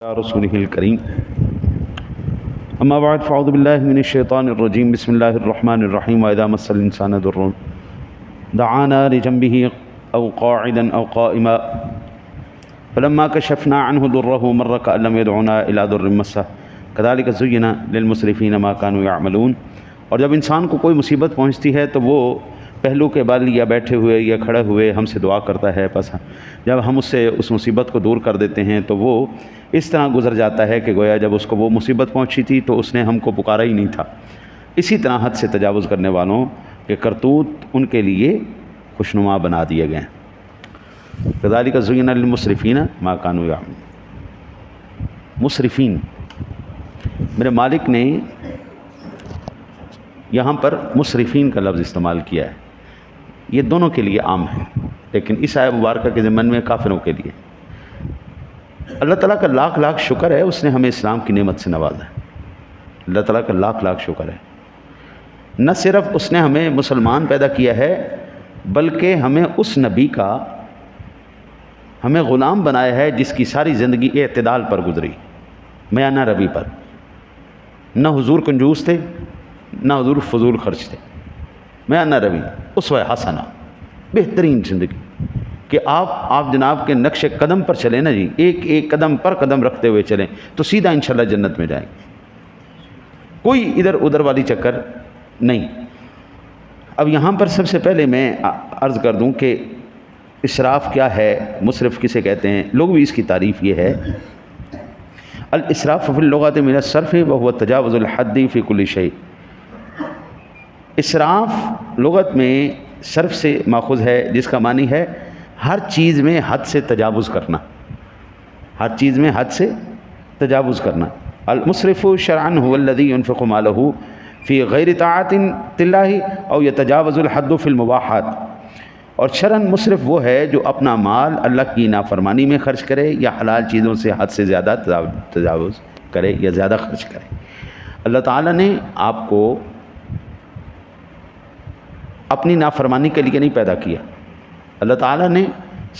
رسوله الكريم اما بعد فاعوذ بالله من الشيطان الرجيم بسم الله الرحمن الرحيم واذا مس الانسان ضر دعانا لجنبه او قاعدا او قائما فلما كشفنا عنه ضره مر كأن لم يدعنا الى ضر مسه كذلك زين للمسرفين ما كانوا يعملون۔ اور جب انسان کو کوئی مصیبت پہنچتی ہے تو وہ پہلو کے بل یا بیٹھے ہوئے یا کھڑے ہوئے ہم سے دعا کرتا ہے، بس جب ہم اس سے اس مصیبت کو دور کر دیتے ہیں تو وہ اس طرح گزر جاتا ہے کہ گویا جب اس کو وہ مصیبت پہنچی تھی تو اس نے ہم کو پکارا ہی نہیں تھا۔ اسی طرح حد سے تجاوز کرنے والوں کے کرتوت ان کے لیے خوشنما بنا دیے گئے ہیں۔ کذالک زین للمسرفین ما کانوا یعملون۔ مسرفین، میرے مالک نے یہاں پر مسرفین کا لفظ استعمال کیا ہے، یہ دونوں کے لیے عام ہے، لیکن اس آیہ مبارکہ کے ضمن میں کافروں کے لیے۔ اللہ تعالیٰ کا لاکھ لاکھ شکر ہے، اس نے ہمیں اسلام کی نعمت سے نوازا ہے۔ اللہ تعالیٰ کا لاکھ لاکھ شکر ہے، نہ صرف اس نے ہمیں مسلمان پیدا کیا ہے بلکہ ہمیں اس نبی کا ہمیں غلام بنایا ہے جس کی ساری زندگی اعتدال پر گزری، میانہ روی پر۔ نہ حضور کنجوس تھے، نہ حضور فضول خرچ تھے، میانہ روی، اسوہ حسنہ، بہترین زندگی کہ آپ جناب کے نقش قدم پر چلیں نا جی، ایک ایک قدم پر قدم رکھتے ہوئے چلیں تو سیدھا انشاءاللہ جنت میں جائیں گے، کوئی ادھر ادھر والی چکر نہیں۔ اب یہاں پر سب سے پہلے میں عرض کر دوں کہ اسراف کیا ہے، مسرف کسے کہتے ہیں۔ لوگ بھی اس کی تعریف یہ ہے، الاسراف فی اللغۃ من الصرف وهو تجاوز الحد فی کل شیء۔ اسراف لغت میں صرف سے ماخوذ ہے، جس کا معنی ہے ہر چیز میں حد سے تجاوز کرنا، ہر چیز میں حد سے تجاوز کرنا۔ المسرف شرعا هو الذي ينفق ماله في غیر طاعة الله او يتجاوز الحد في المباحات۔ اور شرعاً مسرف وہ ہے جو اپنا مال اللہ کی نافرمانی میں خرچ کرے یا حلال چیزوں سے حد سے زیادہ تجاوز کرے یا زیادہ خرچ کرے۔ اللہ تعالیٰ نے آپ کو اپنی نافرمانی کے لیے نہیں پیدا کیا۔ اللہ تعالیٰ نے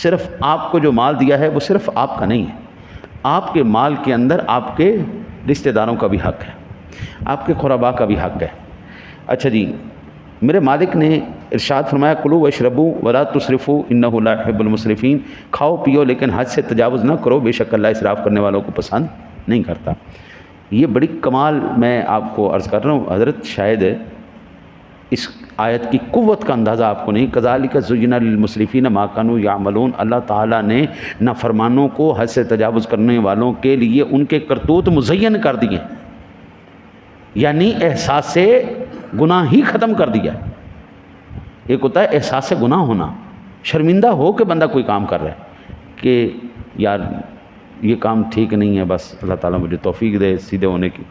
صرف آپ کو جو مال دیا ہے وہ صرف آپ کا نہیں ہے، آپ کے مال کے اندر آپ کے رشتہ داروں کا بھی حق ہے، آپ کے قربا کا بھی حق ہے۔ اچھا جی، میرے مالک نے ارشاد فرمایا کلوا واشربوا ولا تسرفوا انہ لا يحب المسرفین۔ کھاؤ پیو لیکن حد سے تجاوز نہ کرو، بے شک اللہ اسراف کرنے والوں کو پسند نہیں کرتا۔ یہ بڑی کمال میں آپ کو عرض کر رہا ہوں حضرت، شاید اس آیت کی قوت کا اندازہ آپ کو نہیں۔ کذالک زین للمسرفین ما کانوا یعملون۔ اللہ تعالیٰ نے نافرمانوں کو، حد سے تجاوز کرنے والوں کے لیے ان کے کرتوت مزین کر دیے، یعنی احساس گناہ ہی ختم کر دیا۔ ایک ہوتا ہے احساس گناہ ہونا، شرمندہ ہو کہ بندہ کوئی کام کر رہا ہے کہ یار یہ کام ٹھیک نہیں ہے، بس اللہ تعالیٰ مجھے توفیق دے سیدھے ہونے کی،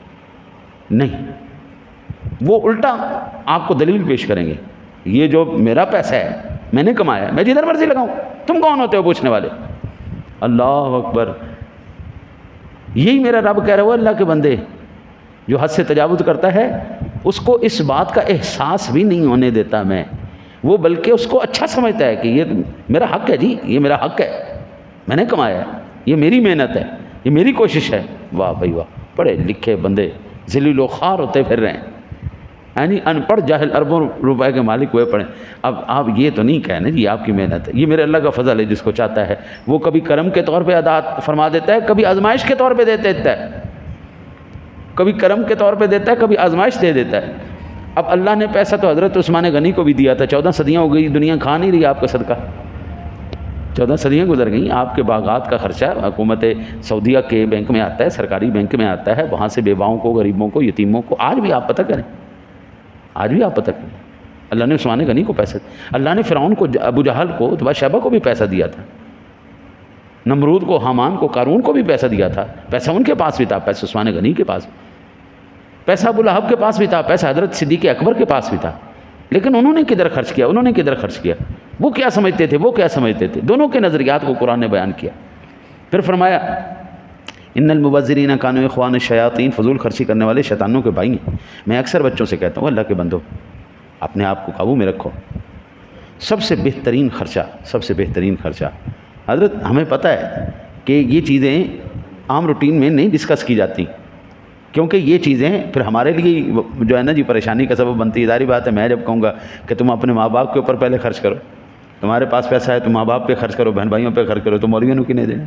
نہیں، وہ الٹا آپ کو دلیل پیش کریں گے، یہ جو میرا پیسہ ہے میں نے کمایا، میں جدھر مرضی لگاؤں، تم کون ہوتے ہو پوچھنے والے؟ اللہ اکبر، یہی میرا رب کہہ رہا ہے، وہ اللہ کے بندے جو حد سے تجاوز کرتا ہے اس کو اس بات کا احساس بھی نہیں ہونے دیتا میں، وہ بلکہ اس کو اچھا سمجھتا ہے کہ یہ میرا حق ہے جی، یہ میرا حق ہے، میں نے کمایا ہے، یہ میری محنت ہے، یہ میری کوشش ہے۔ واہ بھائی واہ، پڑھے لکھے بندے ذلیل و خوار ہوتے پھر رہے ہیں، یعنی ان پڑھ جاہل اربوں روپے کے مالک ہوئے پڑھیں۔ اب آپ یہ تو نہیں کہنا جی آپ کی محنت ہے، یہ میرے اللہ کا فضل ہے، جس کو چاہتا ہے وہ کبھی کرم کے طور پہ ادا فرما دیتا ہے، کبھی آزمائش کے طور پہ دے دیتا ہے، کبھی کرم کے طور پہ دیتا ہے، کبھی آزمائش دے دیتا ہے۔ اب اللہ نے پیسہ تو حضرت عثمان غنی کو بھی دیا تھا، 14 صدیاں ہو گئی، دنیا کھا نہیں رہی آپ کا صدقہ، 14 صدیاں گزر گئیں، آپ کے باغات کا خرچہ حکومت سعودیہ کے بینک میں آتا ہے، سرکاری بینک میں آتا ہے، وہاں سے بیواؤں کو، غریبوں کو، یتیموں کو، آج بھی آپ پتہ کریں، آج بھی آپ پتہ کریں، اللہ نے عثمان غنی کو پیسہ دیا، اللہ نے فرعون کو، ابو جہل کو، تبا شیبہ کو بھی پیسہ دیا تھا، نمرود کو، حامان کو، قارون کو بھی پیسہ دیا تھا، پیسہ ان کے پاس بھی تھا، پیسہ عثمان غنی کے پاس، پیسہ ابو لہب کے پاس بھی تھا، پیسہ حضرت صدیق اکبر کے پاس بھی تھا، لیکن انہوں نے کدھر خرچ کیا، انہوں نے کدھر خرچ کیا، وہ کیا سمجھتے تھے، وہ کیا سمجھتے تھے، دونوں کے نظریات کو قرآن نے بیان کیا۔ پھر فرمایا ان المبذرین کانوا اخوان الشیاطین، فضول خرچی کرنے والے شیطانوں کے بھائی ہیں۔ میں اکثر بچوں سے کہتا ہوں اللہ کے بندو اپنے آپ کو قابو میں رکھو، سب سے بہترین خرچہ، سب سے بہترین خرچہ، حضرت ہمیں پتہ ہے کہ یہ چیزیں عام روٹین میں نہیں ڈسکس کی جاتی، کیونکہ یہ چیزیں پھر ہمارے لیے جو ہے نا جی پریشانی کا سبب بنتی ہے۔ ظاہری بات ہے، میں جب کہوں گا کہ تم اپنے ماں باپ کے اوپر پہلے خرچ کرو، تمہارے پاس پیسہ ہے تو ماں باپ پہ خرچ کرو، بہن بھائیوں پہ خرچ کرو، تو مولویوں کی نہیں دینا۔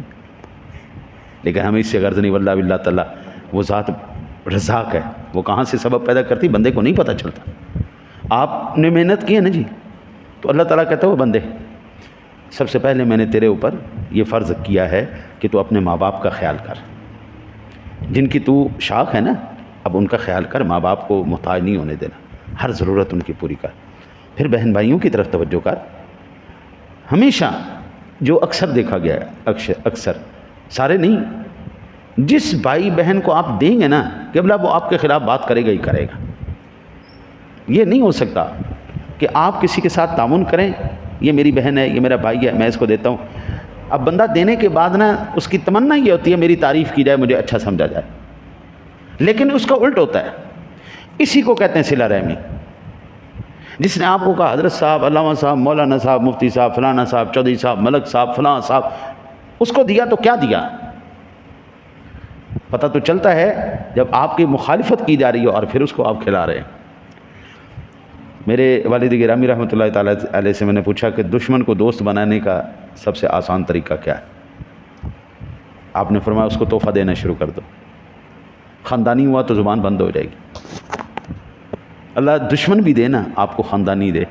لیکن ہمیں اس سے غرض نہیں، واللہ باللہ تعالیٰ وہ ذات رزاق ہے، وہ کہاں سے سبب پیدا کرتی بندے کو نہیں پتہ چلتا۔ آپ نے محنت کی ہے نا جی، تو اللہ تعالیٰ کہتا ہے وہ بندے سب سے پہلے میں نے تیرے اوپر یہ فرض کیا ہے کہ تو اپنے ماں باپ کا خیال کر، جن کی تو شاخ ہے نا، اب ان کا خیال کر، ماں باپ کو محتاج نہیں ہونے دینا، ہر ضرورت ان کی پوری کر۔ پھر بہن بھائیوں کی طرف توجہ کر۔ ہمیشہ جو اکثر دیکھا گیا ہے، اکثر سارے نہیں، جس بھائی بہن کو آپ دیں گے نا قبلہ وہ آپ کے خلاف بات کرے گا ہی کرے گا۔ یہ نہیں ہو سکتا کہ آپ کسی کے ساتھ تعاون کریں، یہ میری بہن ہے، یہ میرا بھائی ہے، میں اس کو دیتا ہوں، اب بندہ دینے کے بعد نا اس کی تمنا یہ ہوتی ہے میری تعریف کی جائے، مجھے اچھا سمجھا جائے، لیکن اس کا الٹ ہوتا ہے۔ اسی کو کہتے ہیں صلہ رحمی۔ جس نے آپ کو کہا حضرت صاحب، علامہ صاحب، مولانا صاحب، مفتی صاحب، فلانا صاحب، چودھری صاحب، ملک صاحب، فلاں صاحب، اس کو دیا تو کیا دیا؟ پتہ تو چلتا ہے جب آپ کی مخالفت کی جا رہی ہو اور پھر اس کو آپ کھلا رہے ہیں۔ میرے والد گرامی رحمۃ اللہ تعالیٰ علیہ سے میں نے پوچھا کہ دشمن کو دوست بنانے کا سب سے آسان طریقہ کیا ہے؟ آپ نے فرمایا اس کو تحفہ دینا شروع کر دو، خاندانی ہوا تو زبان بند ہو جائے گی۔ اللہ دشمن بھی دے نا آپ کو خاندانی دے،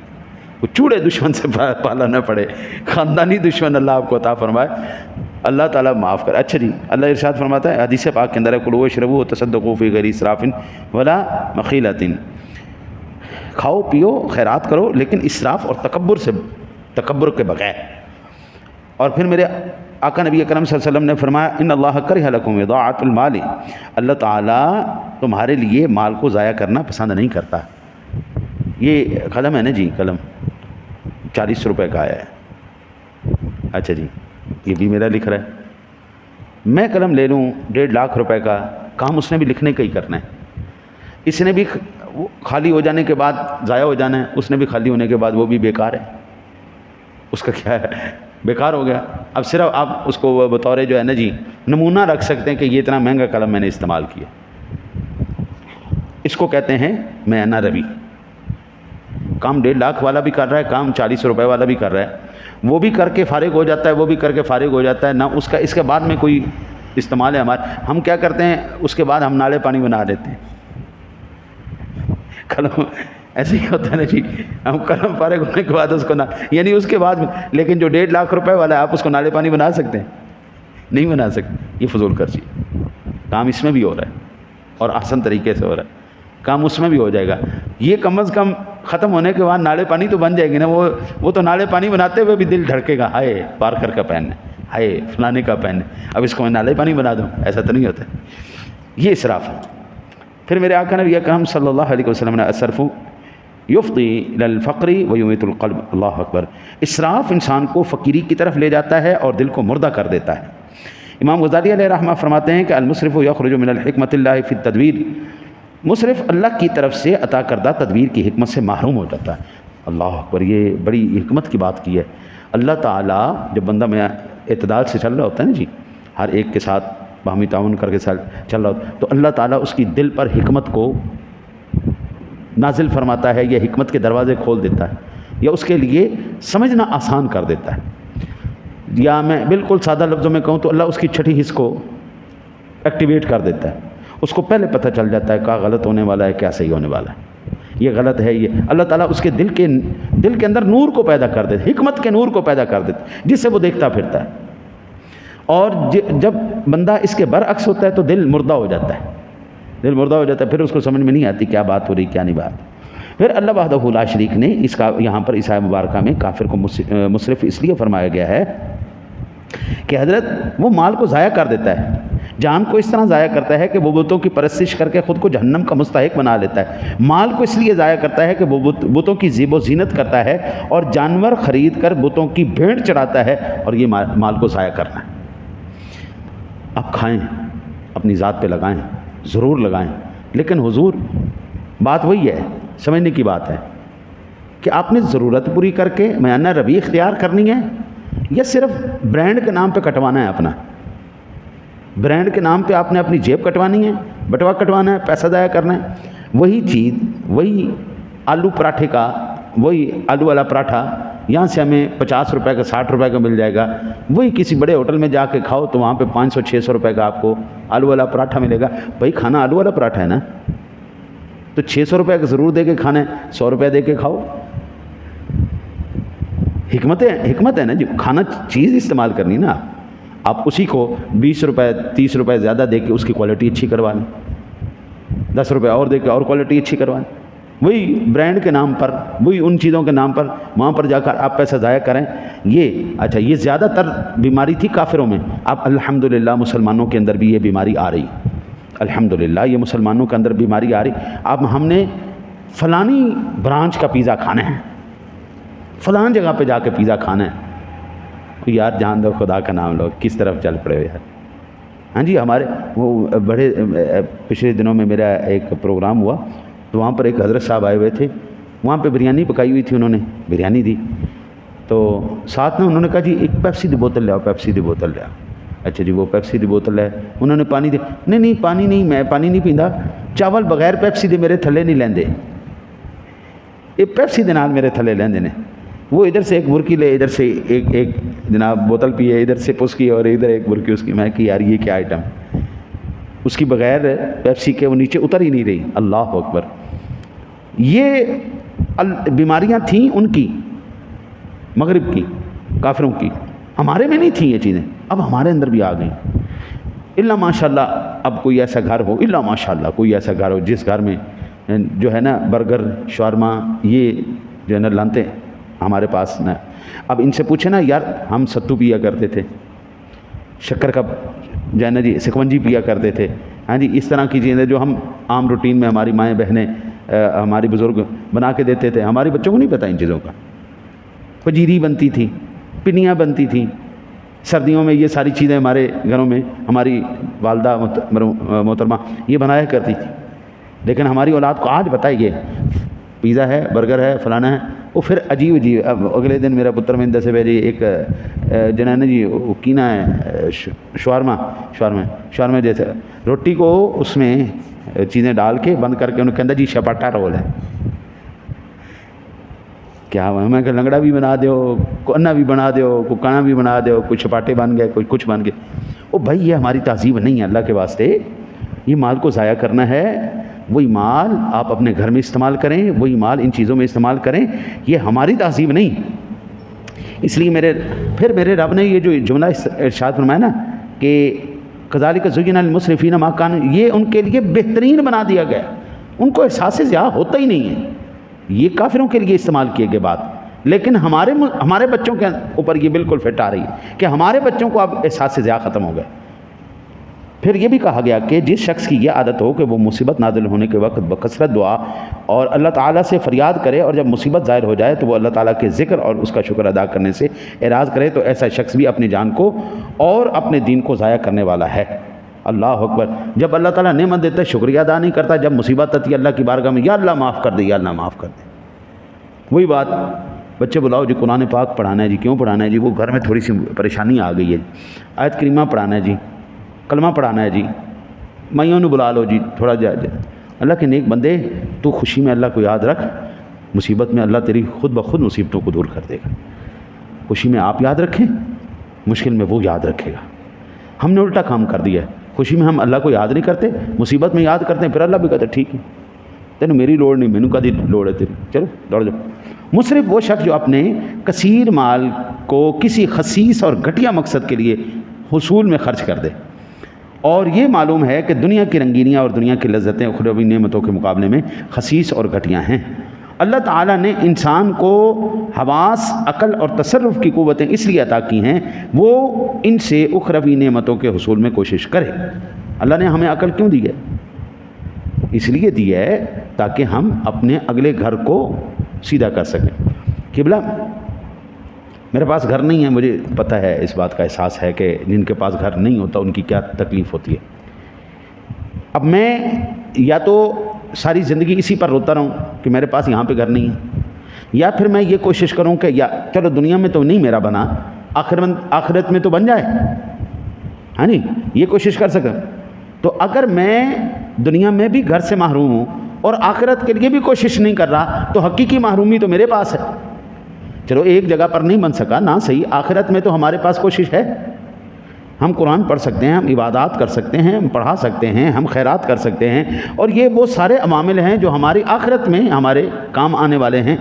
وہ چوڑے دشمن سے پالا نہ پڑے، خاندانی دشمن اللہ آپ کو عطا فرمائے، اللہ تعالیٰ معاف کر۔ اچھا جی، اللہ ارشاد فرماتا ہے حدیث پاک کے اندر، کلوا واشربوا وتصدقوا فی غیر اسراف ولا مخیلۃ، کھاؤ پیو خیرات کرو لیکن اسراف اور تکبر کے بغیر۔ اور پھر میرے آقا نبی اکرم صلی اللہ علیہ وسلم نے فرمایا ان اللہ کرہ لکم اضاعۃ المال، اللہ تعالیٰ تمہارے لیے مال کو ضائع کرنا پسند نہیں کرتا۔ یہ قلم ہے نا جی، قلم 40 روپے کا آیا ہے، اچھا جی یہ بھی میرا لکھ رہا ہے، میں قلم لے لوں 1.5 لاکھ روپے کا، کام اس نے بھی لکھنے کا ہی کرنا ہے، اس نے بھی خالی ہو جانے کے بعد ضائع ہو جانا ہے، اس نے بھی خالی ہونے کے بعد وہ بھی بیکار ہے، اس کا کیا ہے، بیکار ہو گیا۔ اب صرف آپ اس کو بطور جو ہے نا جی نمونہ رکھ سکتے ہیں کہ یہ اتنا مہنگا قلم میں نے استعمال کیا، اس کو کہتے ہیں میانہ روی۔ کام 1.5 لاکھ والا بھی کر رہا ہے، کام 40 روپے والا بھی کر رہا ہے، وہ بھی کر کے فارغ ہو جاتا ہے، وہ بھی کر کے فارغ ہو جاتا ہے، نہ اس کا اس کے بعد میں کوئی استعمال ہے ہمارا۔ ہم کیا کرتے ہیں اس کے بعد ہم نالے پانی بنا دیتے ہیں، قلم ایسے ہی ہوتا ہے نا جی، ہم قلم فارغ ہونے کے بعد اس کو یعنی اس کے بعد میں، لیکن جو 1.5 لاکھ روپے والا ہے آپ اس کو نالے پانی بنا سکتے ہیں؟ نہیں بنا سکتے، یہ فضول خرچی۔ کام اس میں بھی ہو رہا ہے اور احسن طریقے سے ہو رہا ہے، کام اس میں بھی ہو جائے گا، یہ کم از کم ختم ہونے کے بعد نالے پانی تو بن جائے گی نا۔ وہ تو نالے پانی بناتے ہوئے بھی دل دھڑکے گا، ہائے پارکر کا پین ہے، ہائے فلانے کا پین ہے، اب اس کو میں نالے پانی بنا دوں، ایسا تو نہیں ہوتا، یہ اسراف ہے۔ پھر میرے آقا نبی اکرم صلی اللہ علیہ وسلم نے الصرف یفضی الی الفقر ویمیت القلب، اللہ اکبر، اسراف انسان کو فقیری کی طرف لے جاتا ہے اور دل کو مردہ کر دیتا ہے۔ امام غزالی علیہ رحمہ فرماتے ہیں کہ المسرف یخرج من الحکمت اللہ فی التدبیر، مسرف اللہ کی طرف سے عطا کردہ تدبیر کی حکمت سے محروم ہو جاتا ہے۔ اللہ اکبر، یہ بڑی حکمت کی بات کی ہے۔ اللہ تعالیٰ جب بندہ میں اعتدال سے چل رہا ہوتا ہے نا جی، ہر ایک کے ساتھ باہمی تعاون کر کے چل رہا ہوتا ہے، تو اللہ تعالیٰ اس کی دل پر حکمت کو نازل فرماتا ہے، یا حکمت کے دروازے کھول دیتا ہے، یا اس کے لیے سمجھنا آسان کر دیتا ہے۔ یا میں بالکل سادہ لفظوں میں کہوں تو اللہ اس کی چھٹی حص کو ایکٹیویٹ کر دیتا ہے، اس کو پہلے پتہ چل جاتا ہے کیا غلط ہونے والا ہے، کیا صحیح ہونے والا ہے، یہ غلط ہے، یہ اللہ تعالیٰ اس کے دل کے اندر نور کو پیدا کر دیتا ہے، حکمت کے نور کو پیدا کر دیتا ہے، جس سے وہ دیکھتا پھرتا ہے۔ اور جب بندہ اس کے برعکس ہوتا ہے تو دل مردہ ہو جاتا ہے، دل مردہ ہو جاتا ہے، پھر اس کو سمجھ میں نہیں آتی کیا بات ہو رہی کیا نہیں بات۔ پھر اللہ وحدہ لا شریک نے اس کا یہاں پر اس آیت مبارکہ میں کافر کو مسرف اس لیے فرمایا گیا ہے کہ حضرت وہ مال کو ضائع کر دیتا ہے، جان کو اس طرح ضائع کرتا ہے کہ وہ بتوں کی پرستش کر کے خود کو جہنم کا مستحق بنا لیتا ہے، مال کو اس لیے ضائع کرتا ہے کہ وہ بتوں کی زیب و زینت کرتا ہے، اور جانور خرید کر بتوں کی بھیڑ چڑھاتا ہے، اور یہ مال کو ضائع کرنا ہے۔ آپ کھائیں، اپنی ذات پہ لگائیں، ضرور لگائیں، لیکن حضور بات وہی ہے، سمجھنے کی بات ہے کہ آپ نے ضرورت پوری کر کے میانہ روی اختیار کرنی ہے، یا صرف برانڈ کے نام پہ کٹوانا ہے اپنا۔ برانڈ کے نام پہ آپ نے اپنی جیب کٹوانی ہے، بٹوا کٹوانا ہے، پیسہ ضائع کرنا ہے۔ وہی چیز، وہی آلو پراٹھے کا، وہی آلو والا پراٹھا یہاں سے ہمیں 50 روپے کا، 60 روپے کا مل جائے گا، وہی کسی بڑے ہوٹل میں جا کے کھاؤ تو وہاں پہ 500-600 روپے کا آپ کو آلو والا پراٹھا ملے گا۔ بھائی کھانا آلو والا پراٹھا ہے نا، تو 600 روپے کا ضرور دے کے کھانا ہے، 100 روپے دے کے کھاؤ۔ حکمت ہے نا جی، کھانا چیز استعمال کرنی نا، آپ اسی کو 20 روپے 30 روپے زیادہ دے کے اس کی کوالٹی اچھی کروا لیں، 10 روپے اور دے کے اور کوالٹی اچھی کروا لیں۔ وہی برانڈ کے نام پر، وہی ان چیزوں کے نام پر وہاں پر جا کر آپ پیسہ ضائع کریں۔ اچھا یہ زیادہ تر بیماری تھی کافروں میں، اب الحمدللہ مسلمانوں کے اندر بھی یہ بیماری آ رہی، الحمدللہ یہ مسلمانوں کے اندر بیماری آ رہی۔ اب ہم نے فلانی برانچ کا پیزا کھانا ہے، فلان جگہ پہ جا کے پیزا کھانا ہے۔ یار جان دو، خدا کا نام لو، کس طرف چل پڑے یار۔ ہاں جی، ہمارے وہ بڑے پچھلے دنوں میں میرا ایک پروگرام ہوا تو وہاں پر ایک حضرت صاحب آئے ہوئے تھے، وہاں پہ بریانی پکائی ہوئی تھی، انہوں نے بریانی دی تو ساتھ میں انہوں نے کہا جی ایک پیپسی دی بوتل لے آؤ، پیپسی دی بوتل لے آؤ۔ اچھا جی وہ پیپسی دی بوتل ہے، انہوں نے پانی دیا، نہیں پانی نہیں، میں پانی نہیں پیندا، چاول بغیر پیپسی دے میرے تھلے نہیں لیندے، یہ پیپسی دے نال میرے تھلے لیندے نے۔ وہ ادھر سے ایک برکی لے، ادھر سے ایک جناب بوتل پیے، ادھر سے پس کی اور ادھر ایک برکی اس کی۔ میں کہ یار یہ کیا آئٹم، اس کی بغیر پیپسی کے وہ نیچے اتر ہی نہیں رہی۔ اللہ اکبر، یہ بیماریاں تھیں ان کی، مغرب کی، کافروں کی، ہمارے میں نہیں تھیں یہ چیزیں، اب ہمارے اندر بھی آ گئیں۔ اللہ ماشاء اللہ اب کوئی ایسا گھر ہو، اللہ ماشاء اللہ کوئی ایسا گھر ہو جس گھر میں جو ہے نا برگر، شاورما، یہ جو ہے نا لانتے ہمارے پاس نا۔ اب ان سے پوچھیں نا یار، ہم ستو پیا کرتے تھے، شکر کا جو ہے نا جی سکنجی پیا کرتے تھے، ہاں جی اس طرح کی چیزیں جو ہم عام روٹین میں ہماری مائیں بہنیں ہماری بزرگ بنا کے دیتے تھے، ہمارے بچوں کو نہیں پتہ ان چیزوں کا۔ پجیری بنتی تھی، پنیاں بنتی تھیں، سردیوں میں یہ ساری چیزیں ہمارے گھروں میں ہماری والدہ محترمہ یہ بنایا کرتی تھی۔ لیکن ہماری اولاد کو آج بتائیے پیزا ہے، برگر ہے، فلانا ہے، وہ پھر عجیب عجیب۔ اب اگلے دن میرا پتر مندر سے بھیجی ایک جنانا جی وہ کینا ہے شورما جیسے روٹی کو اس میں چیزیں ڈال کے بند کر کے انہوں کے اندر جی شپاٹا رول ہے۔ کیا میں کہ لنگڑا بھی بنا دیو، کونا بھی بنا دیو، کو کانا بھی بنا دیو، کوئی چھپاٹے بن گئے، کوئی کچھ بن گئے۔ او بھائی یہ ہماری تہذیب نہیں ہے، اللہ کے واسطے یہ مال کو ضائع کرنا ہے، وہی مال آپ اپنے گھر میں استعمال کریں، وہی مال ان چیزوں میں استعمال کریں، یہ ہماری تہذیب نہیں۔ اس لیے میرے رب نے یہ جو جملہ ارشاد فرمایا نا کہ کذالک زین للمسرفین ما کانوا، یہ ان کے لیے بہترین بنا دیا گیا، ان کو احساس ضیاع ہوتا ہی نہیں ہے۔ یہ کافروں کے لیے استعمال کیے گئے بات، لیکن ہمارے بچوں کے اوپر یہ بالکل فٹ آ رہی ہے کہ ہمارے بچوں کو اب احساس ضیاع ختم ہو گئے۔ پھر یہ بھی کہا گیا کہ جس شخص کی یہ عادت ہو کہ وہ مصیبت نازل ہونے کے وقت بکثرت دعا اور اللہ تعالیٰ سے فریاد کرے، اور جب مصیبت ظاہر ہو جائے تو وہ اللہ تعالیٰ کے ذکر اور اس کا شکر ادا کرنے سے اعراض کرے، تو ایسا شخص بھی اپنی جان کو اور اپنے دین کو ضائع کرنے والا ہے۔ اللہ اکبر، جب اللہ تعالیٰ نعمت دیتا ہے شکریہ ادا نہیں کرتا، جب مصیبت آتی ہے اللہ کی بارگاہ میں یا اللہ معاف کر دے، یا اللہ معاف کر دے۔ وہی بات، بچے بلاؤ جی قرآن پاک پڑھانا ہے جی، کیوں پڑھانا ہے جی؟ وہ گھر میں تھوڑی سی پریشانی آ گئی ہے، آیت کریمہ پڑھانا ہے جی، کلمہ پڑھانا ہے جی، مائیوں نے بلا لو جی، تھوڑا جا اللہ کے نیک بندے، تو خوشی میں اللہ کو یاد رکھ، مصیبت میں اللہ تیری خود بخود مصیبتوں کو دور کر دے گا۔ خوشی میں آپ یاد رکھیں، مشکل میں وہ یاد رکھے گا۔ ہم نے الٹا کام کر دیا ہے، خوشی میں ہم اللہ کو یاد نہیں کرتے، مصیبت میں یاد کرتے ہیں، پھر اللہ بھی کہتا ہے ٹھیک ہے تینوں میری لوڑ نہیں، مینوں کدی لوڑ ہے تیری، چلو دوڑ جاؤ۔ مصرف وہ شخص جو اپنے کثیر مال کو کسی خسیس اور گھٹیا مقصد کے لیے حصول میں خرچ کر دے، اور یہ معلوم ہے کہ دنیا کی رنگینیاں اور دنیا کی لذتیں اخروی نعمتوں کے مقابلے میں خسیس اور گھٹیا ہیں۔ اللہ تعالیٰ نے انسان کو حواس، عقل اور تصرف کی قوتیں اس لیے عطا کی ہیں وہ ان سے اخروی نعمتوں کے حصول میں کوشش کرے۔ اللہ نے ہمیں عقل کیوں دی ہے؟ اس لیے دی ہے تاکہ ہم اپنے اگلے گھر کو سیدھا کر سکیں۔ قبلہ میرے پاس گھر نہیں ہے، مجھے پتہ ہے، اس بات کا احساس ہے کہ جن کے پاس گھر نہیں ہوتا ان کی کیا تکلیف ہوتی ہے۔ اب میں یا تو ساری زندگی اسی پر روتا رہوں کہ میرے پاس یہاں پہ گھر نہیں ہے، یا پھر میں یہ کوشش کروں کہ یا چلو دنیا میں تو نہیں میرا بنا، آخرت میں تو بن جائے، ہاں جی، یہ کوشش کر سکا. تو اگر میں دنیا میں بھی گھر سے محروم ہوں اور آخرت کے لیے بھی کوشش نہیں کر رہا تو حقیقی محرومی تو میرے پاس ہے. چلو ایک جگہ پر نہیں بن سکا نا صحیح، آخرت میں تو ہمارے پاس کوشش ہے. ہم قرآن پڑھ سکتے ہیں، ہم عبادات کر سکتے ہیں، ہم پڑھا سکتے ہیں، ہم خیرات کر سکتے ہیں، اور یہ وہ سارے عوامل ہیں جو ہماری آخرت میں ہمارے کام آنے والے ہیں.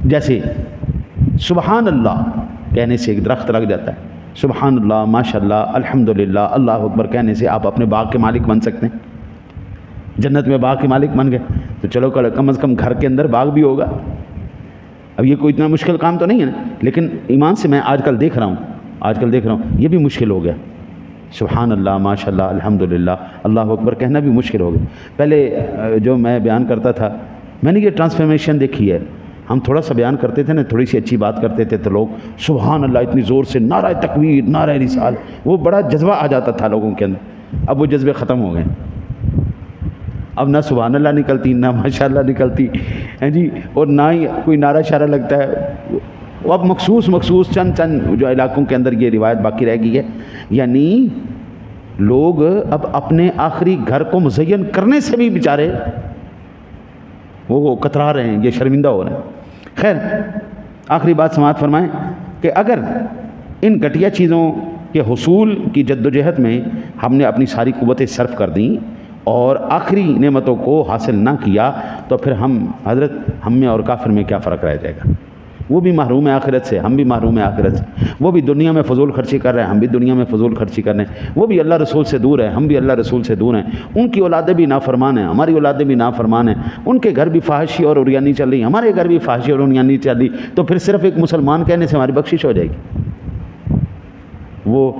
جیسے سبحان اللہ کہنے سے ایک درخت لگ جاتا ہے. سبحان اللہ، ماشاء اللہ، الحمدللہ، اللہ اکبر کہنے سے آپ اپنے باغ کے مالک بن سکتے ہیں. جنت میں باغ کے مالک بن گئے تو چلو کم از کم گھر کے اندر باغ بھی ہوگا. اب یہ کوئی اتنا مشکل کام تو نہیں ہے نا، لیکن ایمان سے میں آج کل دیکھ رہا ہوں یہ بھی مشکل ہو گیا. سبحان اللہ، ماشاء اللہ، الحمدللہ، اللہ اکبر کہنا بھی مشکل ہو گیا. پہلے جو میں بیان کرتا تھا میں نے یہ ٹرانسفارمیشن دیکھی ہے. ہم تھوڑا سا بیان کرتے تھے نا، تھوڑی سی اچھی بات کرتے تھے تو لوگ سبحان اللہ اتنی زور سے نعرہ تکبیر، نعرہ رسال، وہ بڑا جذبہ آ جاتا تھا لوگوں کے اندر. اب وہ جذبے ختم ہو گئے. اب نہ سبحان اللہ نکلتی، نہ ماشاء اللہ نکلتی ہیں جی، اور نہ ہی کوئی نعرہ شعرہ لگتا ہے. اب مخصوص چند جو علاقوں کے اندر یہ روایت باقی رہ گئی ہے. یعنی لوگ اب اپنے آخری گھر کو مزین کرنے سے بھی بیچارے وہ کترا رہے ہیں، یہ شرمندہ ہو رہے ہیں. خیر، آخری بات سماعت فرمائیں کہ اگر ان گھٹیا چیزوں کے حصول کی جدوجہد میں ہم نے اپنی ساری قوتیں صرف کر دیں اور آخری نعمتوں کو حاصل نہ کیا تو پھر ہم میں اور کافر میں کیا فرق رہ جائے گا؟ وہ بھی محروم ہے آخرت سے، ہم بھی محروم ہیں آخرت سے. وہ بھی دنیا میں فضول خرچی کر رہے ہیں، ہم بھی دنیا میں فضول خرچی کر رہے ہیں. وہ بھی اللہ رسول سے دور ہے، ہم بھی اللہ رسول سے دور ہیں. ان کی اولادیں بھی نافرمان ہیں، ہماری اولادیں بھی نافرمان ہیں. ان کے گھر بھی فحاشی اور عریانی چل رہی، ہمارے گھر بھی فحاشی اور عریانی چل رہی. تو پھر صرف ایک مسلمان کہنے سے ہماری بخشش ہو جائے گی؟ وہ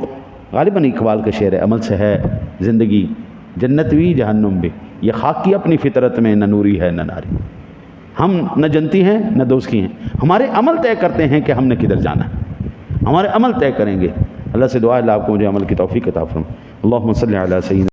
غالباً اقبال کا شعر ہے، عمل سے ہے زندگی جنت بھی جہنم بھی، یہ خاک کی اپنی فطرت میں نہ نوری ہے نہ ناری. ہم نہ جنتی ہیں نہ دوزخی ہیں، ہمارے عمل طے کرتے ہیں کہ ہم نے کدھر جانا ہے. ہمارے عمل طے کریں گے. اللہ سے دعا ہے اللہ آپ کو مجھے عمل کی توفیق عطا فرمائے. اللہم صلی علی سیدنا